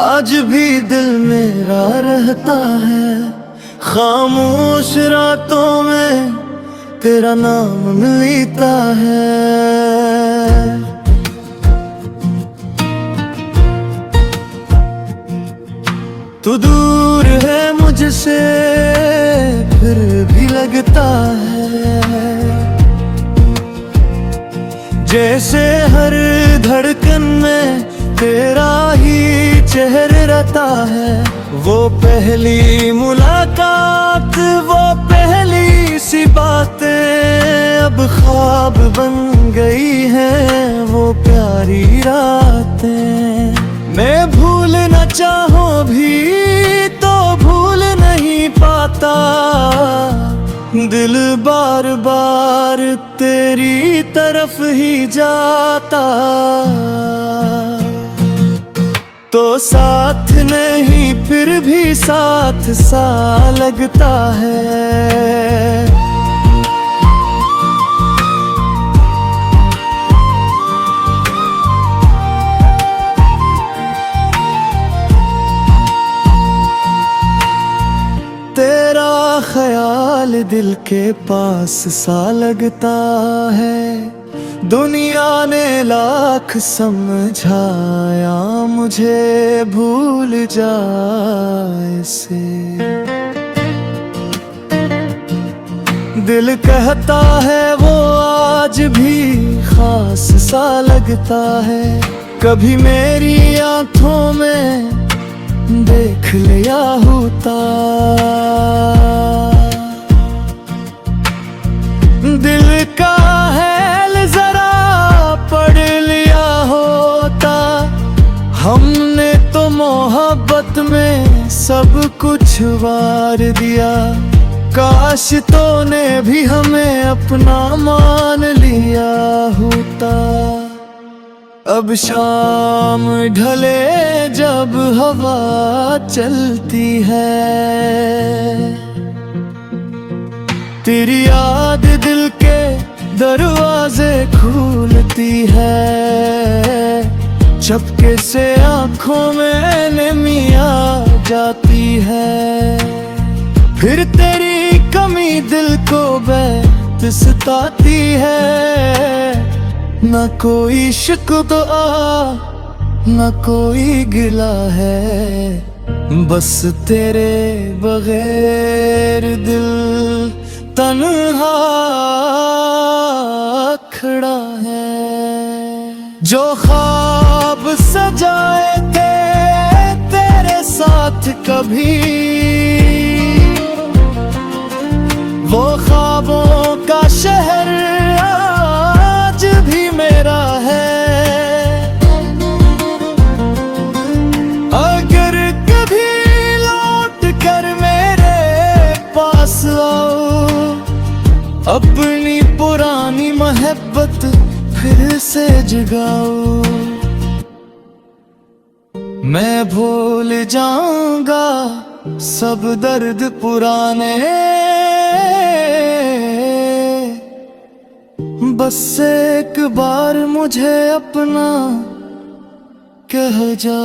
आज भी दिल मेरा रहता है, खामोश रातों में तेरा नाम मिलता है। तू दूर है मुझसे फिर भी लगता है, जैसे हर धड़कन में तेरा ही चेहरा रहता है। वो पहली मुलाकात, वो पहली सी बातें अब ख्वाब बन गई हैं, वो प्यारी रातें। मैं भूलना चाहूं भी तो भूल नहीं पाता, दिल बार बार तेरी तरफ ही जाता। तो साथ नहीं फिर भी साथ सा लगता है। तेरा ख्याल दिल के पास सा लगता है, दुनिया ने लाख समझाया मुझे भूल जाए से। दिल कहता है वो आज भी खास सा लगता है, कभी मेरी आंखों में देख लिया होता। दिल का हैल जरा पढ़ लिया होता, हमने तो मोहब्बत में सब कुछ वार दिया। काश तो ने भी हमें अपना मान लिया होता। अब शाम ढले जब हवा चलती है, तेरी याद दिल के दरवाजे खोलती है। चपके से आंखों में नमी आ जाती है, फिर तेरी कमी दिल को सताती है। न कोई शिकवा न कोई गिला है, बस तेरे बगैर दिल तन्हा खड़ा है। जो ख्वाब सजाए थे तेरे साथ कभी, वो ख्वाबों का शहर आज भी मेरा है। अगर कभी लौट कर मेरे पास आओ, अपनी पुरानी मोहब्बत फिर से जगाओ। मैं भूल जाऊंगा सब दर्द पुराने, बस एक बार मुझे अपना कह जा।